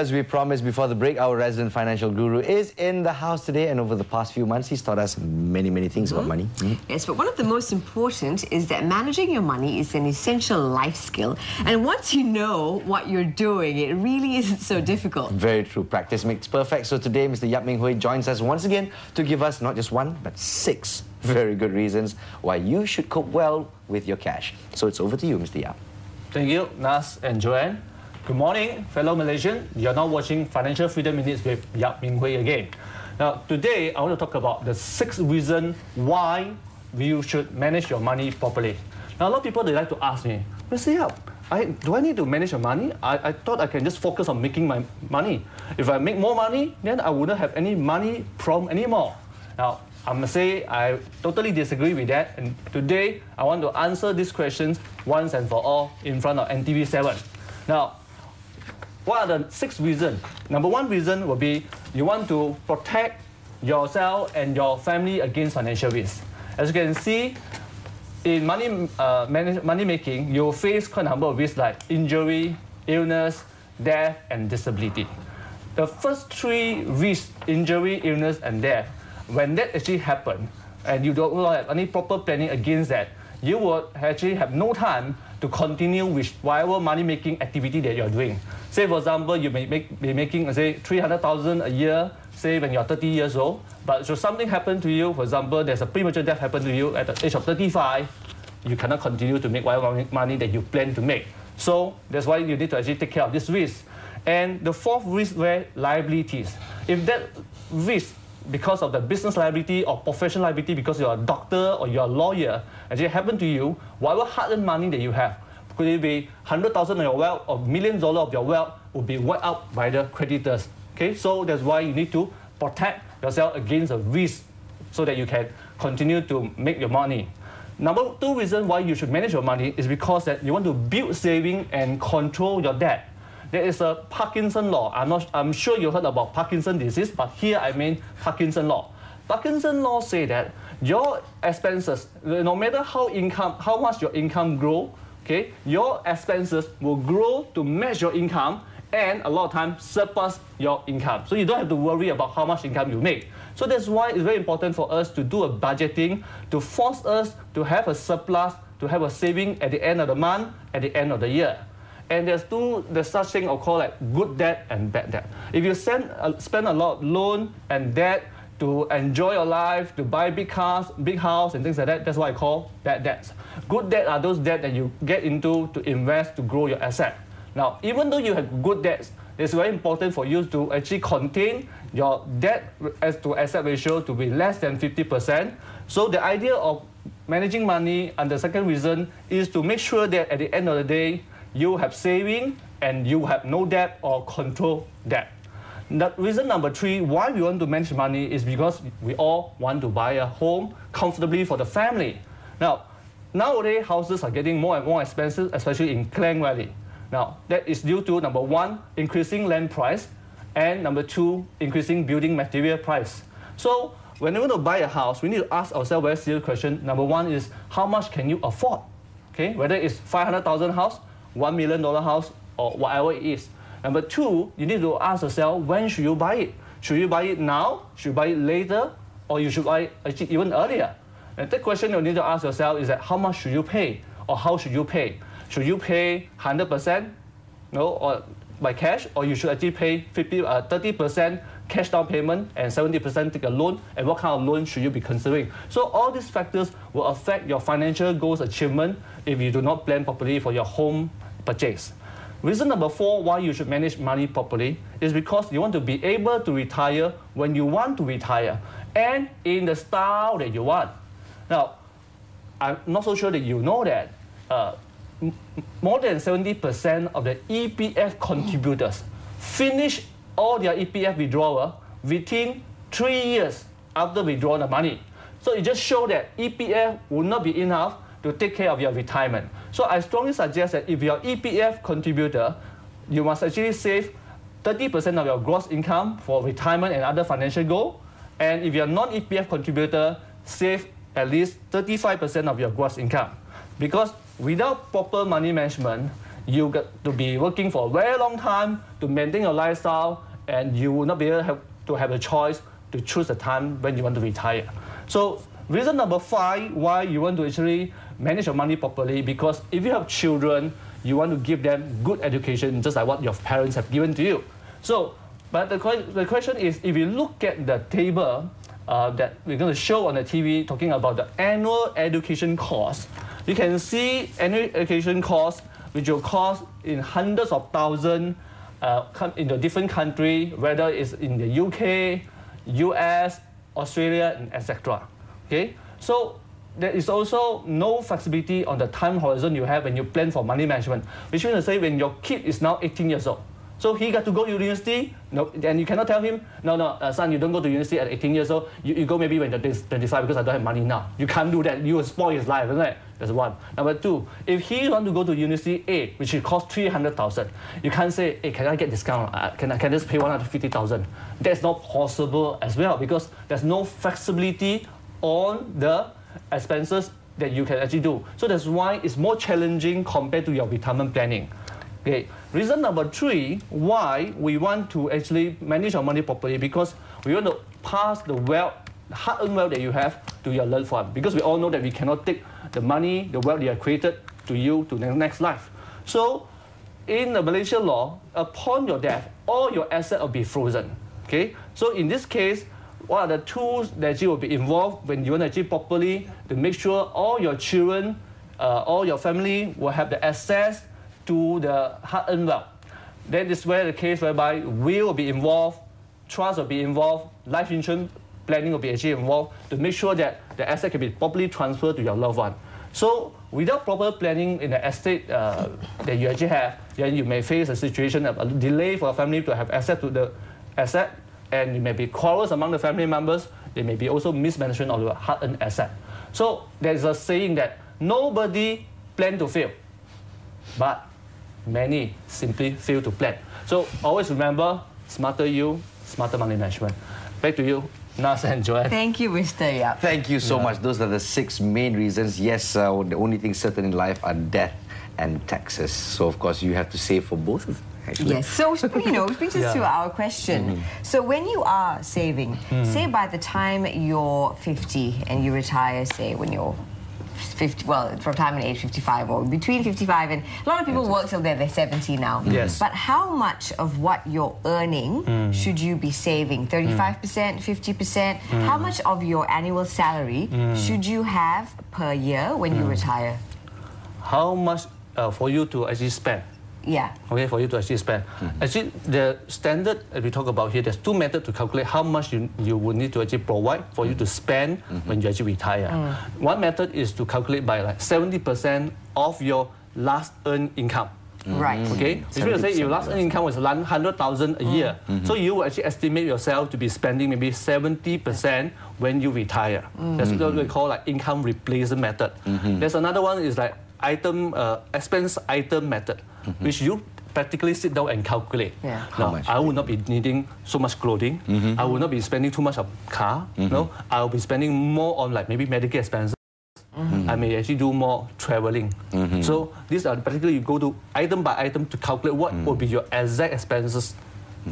as we promised before the break, our resident financial guru is in the house today, and over the past few months, he's taught us many things about money. Yes, but one of the most important is that managing your money is an essential life skill. And once you know what you're doing, it really isn't so difficult. Very true. Practice makes perfect. So today, Mr. Yap Ming Hui joins us once again to give us not just one, but 6 very good reasons why you should cope well with your cash. So it's over to you, Mr. Yap. Thank you, Nas and Joanne. Good morning, fellow Malaysians. You're now watching Financial Freedom Minutes with Yap Ming Hui again. Now, today, I want to talk about the 6 reasons why you should manage your money properly. Now, a lot of people, they like to ask me, Mr. Yap, do I need to manage your money? I thought I can just focus on making my money. If I make more money, then I wouldn't have any money problem anymore. Now, I must say, I totally disagree with that. And today, I want to answer these questions once and for all in front of NTV7. Now, what are the 6 reasons? Number 1 reason will be you want to protect yourself and your family against financial risk. As you can see, in money making, you will face quite a number of risks like injury, illness, death, and disability. The first 3 risks, injury, illness, and death, when that actually happens, and you don't have any proper planning against that, you will actually have no time to continue with whatever money-making activity that you're doing. Say, for example, you may be making, say, 300,000 a year, say, when you're 30 years old, but should something happen to you, for example, there's a premature death happen to you at the age of 35, you cannot continue to make whatever money that you plan to make. So that's why you need to actually take care of this risk. And the 4th risk were liabilities. If that risk, because of the business liability or professional liability, because you're a doctor or you're a lawyer, actually happen to you, whatever hard-earned money that you have, could it be 100,000 of your wealth or millions of dollars of your wealth, will be wiped out by the creditors. Okay, so that's why you need to protect yourself against a risk so that you can continue to make your money. Number 2 reason why you should manage your money is because that you want to build saving and control your debt. There is a Parkinson law. I'm sure you heard about Parkinson's disease, but here I mean Parkinson law. Parkinson law say that your expenses, no matter how much your income grow, okay, your expenses will grow to match your income, and a lot of times surpass your income. So you don't have to worry about how much income you make. So that's why it's very important for us to do a budgeting, to force us to have a surplus, to have a saving at the end of the month, at the end of the year. And there's such thing called like good debt and bad debt. If you spend a lot of loan and debt to enjoy your life, to buy big cars, big house, and things like that, that's what I call bad debts. Good debt are those debts that you get into to invest to grow your asset. Now, even though you have good debts, it's very important for you to actually contain your debt as to asset ratio to be less than 50%. So the idea of managing money, and the second reason, is to make sure that at the end of the day, you have saving and you have no debt or control debt. The reason number 3 why we want to manage money is because we all want to buy a home comfortably for the family. Now, nowadays houses are getting more and more expensive, especially in Klang Valley. Now, that is due to number 1, increasing land price, and number 2, increasing building material price. So, when we want to buy a house, we need to ask ourselves a very serious question. Number 1 is, how much can you afford? Okay, whether it's 500,000 house, $1 million house, or whatever it is. Number 2, you need to ask yourself, when should you buy it? Should you buy it now? Should you buy it later? Or you should buy it even earlier? And the question you need to ask yourself is that how much should you pay? Or how should you pay? Should you pay 100%, or by cash? Or you should actually pay 30% cash down payment and 70% take a loan? And what kind of loan should you be considering? So all these factors will affect your financial goals achievement if you do not plan properly for your home purchase. Reason number 4 why you should manage money properly is because you want to be able to retire when you want to retire and in the style that you want. Now, I'm not so sure that you know that more than 70% of the EPF contributors finish all their EPF withdrawal within 3 years after withdrawing the money. So it just shows that EPF will not be enough to take care of your retirement. So I strongly suggest that if you're an EPF contributor, you must actually save 30% of your gross income for retirement and other financial goals. And if you're a non-EPF contributor, save at least 35% of your gross income. Because without proper money management, you got to be working for a very long time to maintain your lifestyle, and you will not be able to have a choice to choose the time when you want to retire. So reason number 5 why you want to actually manage your money properly, because if you have children, you want to give them good education, just like what your parents have given to you. So, but the question is, if you look at the table that we're going to show on the TV, talking about the annual education cost, you can see annual education cost, which will cost in hundreds of thousands in the different countries, whether it's in the UK, US, Australia, and etc. Okay, so there is also no flexibility on the time horizon you have when you plan for money management, which means to say when your kid is now 18 years old, so he got to go to university, no, and you cannot tell him, no, son, you don't go to university at 18 years old, you go maybe when you're 25 because I don't have money now. You can't do that, you will spoil his life, isn't it? That's one. Number 2, if he wants to go to university A, which will cost 300,000, you can't say, hey, can I get discount? Can I just pay 150,000? That's not possible as well, because there's no flexibility on the expenses that you can actually do. So that's why it's more challenging compared to your retirement planning. Okay. Reason number 3 why we want to actually manage our money properly, because we want to pass the wealth, the hard-earned wealth that you have to your loved one. Because we all know that we cannot take the money, the wealth you have created to you to the next life. So in the Malaysian law, upon your death, all your assets will be frozen. Okay. So in this case, what are the tools that actually will be involved when you want to actually properly to make sure all your children, all your family will have the access to the hard-earned wealth? That is where the case whereby will be involved, trust will be involved, life insurance planning will be actually involved to make sure that the asset can be properly transferred to your loved one. So without proper planning in the estate that you actually have, then you may face a situation of a delay for a family to have access to the asset, and it may be quarrels among the family members. There may be also mismanagement of the hard-earned asset. So there's a saying that nobody plans to fail, but many simply fail to plan. So always remember, smarter you, smarter money management. Back to you, Nas and Joanne. Thank you, Mr. Yap. Thank you so much. Those are the 6 main reasons. Yes, the only things certain in life are death and taxes. So of course you have to save for both of them. Actually. Yes, so you know, which brings us to our question. So when you are saving, say by the time you're 50 and you retire, say when you're 50, well, from retirement age 55 or between 55 and a lot of people work till they're 70 now. Yes. But how much of what you're earning should you be saving? 35%, 50%? How much of your annual salary should you have per year when you retire? How much for you to actually spend? Yeah. Okay, for you to actually spend. Actually, the standard that we talk about here, there's 2 methods to calculate how much you would need to actually provide for you to spend when you actually retire. One method is to calculate by like 70% of your last earned income. Right. Okay, which means to say your last earned income was 100,000 a year. So you will actually estimate yourself to be spending maybe 70% when you retire. That's what we call like income replacement method. There's another one is like expense item method, which you practically sit down and calculate. Yeah. Now, I will not be needing so much clothing. I will not be spending too much on car. No, I will be spending more on like maybe medical expenses. I may actually do more traveling. So these are particularly you go to item by item to calculate what will be your exact expenses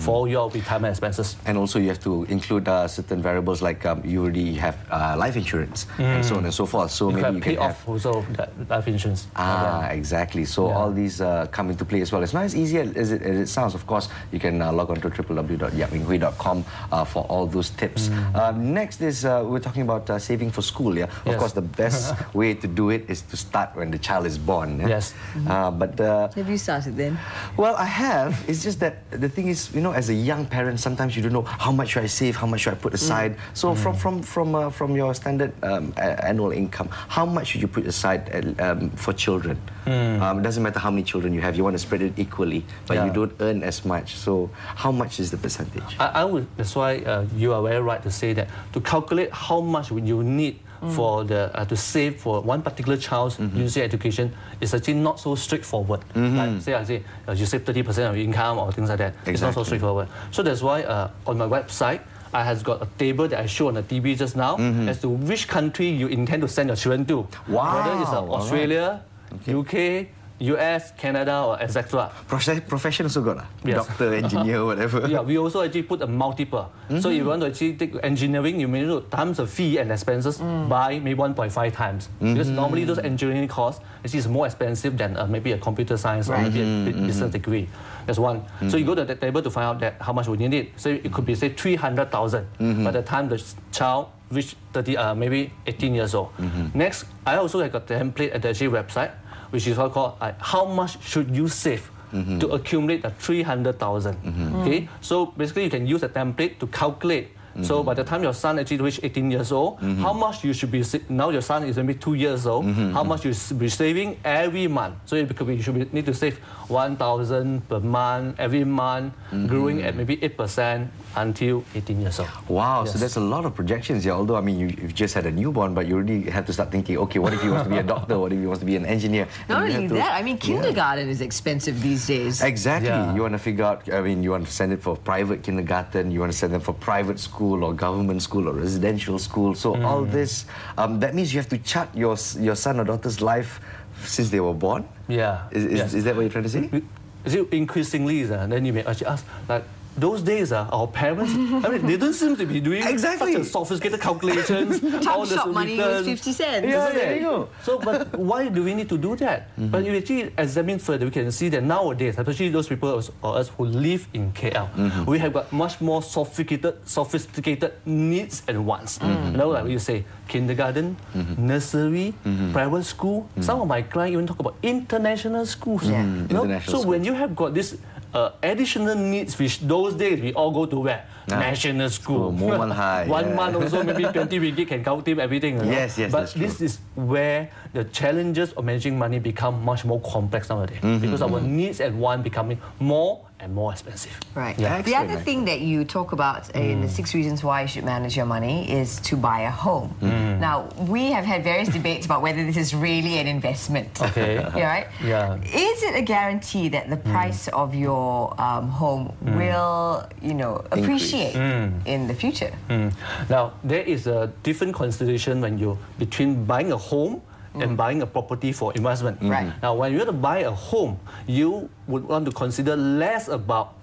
for your retirement expenses. And also you have to include certain variables like you already have life insurance and so on and so forth. So maybe you can pay off also that life insurance. Exactly. So all these come into play as well. It's not as easy as it sounds. Of course, you can log on to www.yapminghui.com for all those tips. Next is we're talking about saving for school. Yeah. Of course, the best way to do it is to start when the child is born. Yeah? Yes. But have you started then? Well, I have. It's just that the thing is, you know, as a young parent, sometimes you don't know how much should I save, how much should I put aside. So from your standard annual income, how much should you put aside for children? It doesn't matter how many children you have. You want to spread it equally, but you don't earn as much. So how much is the percentage? I would. That's why you are very right to say that to calculate how much you need for the to save for one particular child's university education is actually not so straightforward. Like say you save 30% of your income or things like that. Exactly. It's not so straightforward. So that's why on my website I has got a table that I showed on the TV just now as to which country you intend to send your children to. Wow. Whether it's Australia, UK, US, Canada, or etc. Profession also got Yes. doctor, engineer, whatever. Yeah, we also actually put a multiple. So if you want to actually take engineering, you may need to times the fee and expenses by maybe 1.5 times. Because normally those engineering costs actually is more expensive than maybe a computer science or maybe a business degree. That's one. So you go to the table to find out that how much would you need. So it could be say 300,000 by the time the child reach maybe 18 years old. Next, I also have a template at the website, which is called how much should you save to accumulate the 300,000. Okay, so basically you can use a template to calculate. So by the time your son actually reach 18 years old, how much you should be, now your son is maybe 2 years old, how much you should be saving every month. So you should need to save 1,000 per month, every month, growing at maybe 8% until 18 years old. Wow, so there's a lot of projections here. Although, I mean, you've just had a newborn, but you already have to start thinking, okay, what if he wants to be a doctor? What if he wants to be an engineer? Not only that, I mean, kindergarten is expensive these days. Exactly. You want to figure out, I mean, you want to send it for private kindergarten, you want to send them for private school or government school or residential school. So all this, that means you have to chart your son or daughter's life since they were born? Yeah. Is that what you're trying to say? Increasingly, then you may actually ask, like, those days, our parents, I mean, they don't seem to be doing such a sophisticated calculations. Top shop money was 50 cents. Yeah, there you go. So, but why do we need to do that? But if you actually examine further, we can see that nowadays, especially those people or us who live in KL, we have got much more sophisticated needs and wants. You know, like you say, kindergarten, nursery, private school. Some of my clients even talk about international schools. You know? So when you have got this additional needs, which those days we all go to where? National school. One high. 1 month also, maybe 20 ringgit can count him everything. Yes, but this is where the challenges of managing money become much more complex nowadays because our needs and wants becoming more and more expensive. Right. Yeah. The other thing that you talk about in the 6 reasons why you should manage your money is to buy a home. Now, we have had various debates about whether this is really an investment. Okay. Right? Yeah. Is it a guarantee that the price of your home will, you know, appreciate in the future? Now, there is a different consideration when you between buying a home and buying a property for investment. Right. Now, when you have to buy a home, you would want to consider less about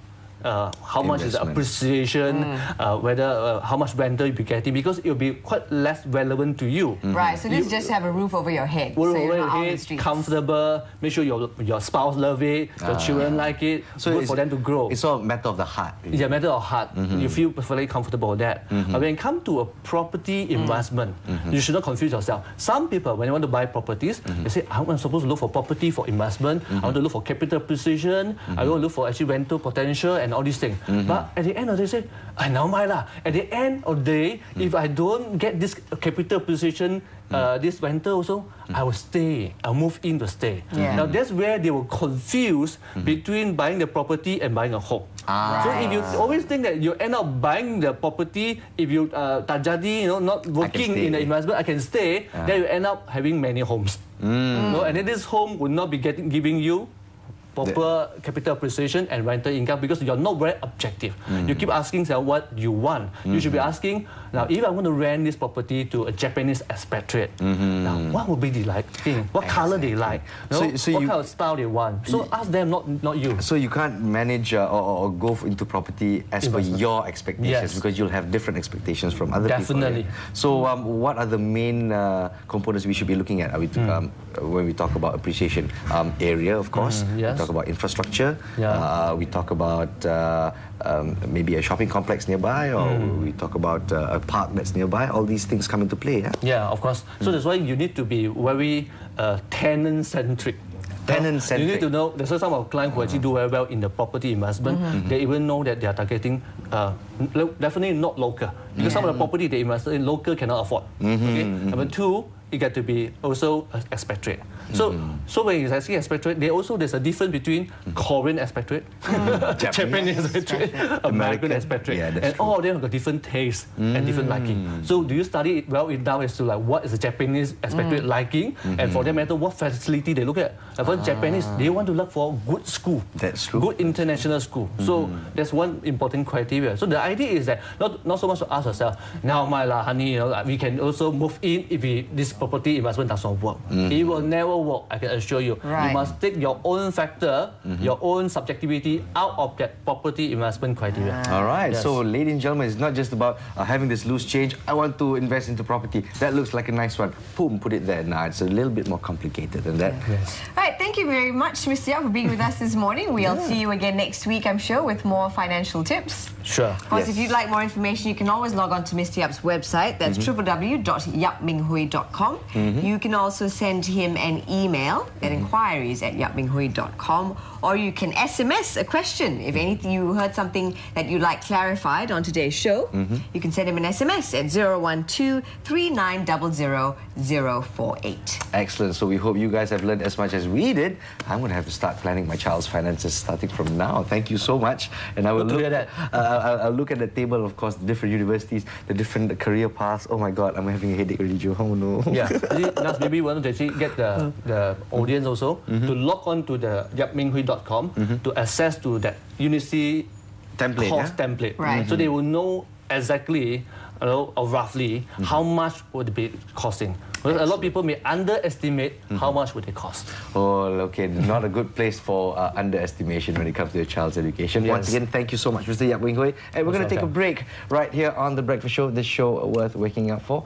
how much is the appreciation, whether how much rental you'll be getting, because it will be quite less relevant to you. Right, so this just have a roof over your head. Roof so over your head, comfortable, make sure your spouse love it, your children like it, so good for them to grow. It's all a matter of the heart. It's a matter of heart. You feel perfectly comfortable with that. But when it comes to a property investment, you should not confuse yourself. Some people, when they want to buy properties, they say, I'm supposed to look for property for investment, I want to look for capital appreciation, I want to look for actually rental potential and all these things. But at the end of the day, say, never mind lah. At the end of the day, if I don't get this capital appreciation, this rental also, I will stay. I'll move in to stay. Now that's where they will confuse between buying the property and buying a home. So if you always think that you end up buying the property, if you tak jadi, you know, not working in the investment, I can stay, then you end up having many homes. No, and then this home will not be giving you proper capital appreciation and rental income because you're not very objective. You keep asking what you want. You should be asking, now if I want to rent this property to a Japanese expatriate, now what would be the thing? What color they like? What kind of style they want? So ask them, not you. So you can't manage or go into property as per your expectations because you'll have different expectations from other people. Definitely. So what are the main components we should be looking at? Are we when we talk about appreciation? Area, of course. We talk about infrastructure. We talk about maybe a shopping complex nearby, or we talk about a park that's nearby. All these things come into play. Yeah, of course. So that's why you need to be very tenant-centric. Tenant-centric. You need to know, there's some of our clients who actually do very well in the property investment. They even know that they are targeting definitely not local. Because some of the property they invested in local cannot afford. Okay? Number two, you get to be also expatriate. So when you actually expatriate, there's a difference between Korean expatriate, Japanese expatriate, American expatriate, and all of them have got different tastes and different liking. So do you study it well enough as to like what is the Japanese expatriate liking, and for that matter, what facility they look at? For Japanese, they want to look for good school, that's true, good international school. So that's one important criteria. So the idea is that not so much to ask ourselves, now my honey, we can also move in if this property investment does not work. It will never never work, I can assure you. Right. You must take your own factor, your own subjectivity out of that property investment criteria. All right, Yes. so ladies and gentlemen, it's not just about having this loose change. I want to invest into property. That looks like a nice one. Boom, put it there. Now it's a little bit more complicated than that. Yes. All right, thank you very much, Mr. Yap, for being with us this morning. We'll see you again next week, I'm sure, with more financial tips. Sure. Of course, Yes. if you'd like more information, you can always log on to Mr. Yap's website. That's www.yapminghui.com. You can also send him an email at inquiries@yapminghui.com, or you can SMS a question. If anything, you heard something that you'd like clarified on today's show, you can send him an SMS at 012-3900-048. Excellent. So we hope you guys have learned as much as we did. I'm going to have to start planning my child's finances starting from now. Thank you so much. And I will Good to look hear that. I'll look at the table, of course, the different universities, the different career paths. Oh my God, I'm having a headache already, Joe. Oh no. Yeah, Nas, maybe we want to actually get the audience also to log on to the yapminghui.com to access to that university Template, course yeah? template. Right. So they will know exactly, or roughly, how much would it be costing. Because a lot of people may underestimate how much would it cost. Oh, okay. Not a good place for underestimation when it comes to your child's education. Yes. Once again, thank you so much, Mr. Yap Ming Hui. And we're going to take a break right here on The Breakfast Show, this show worth waking up for.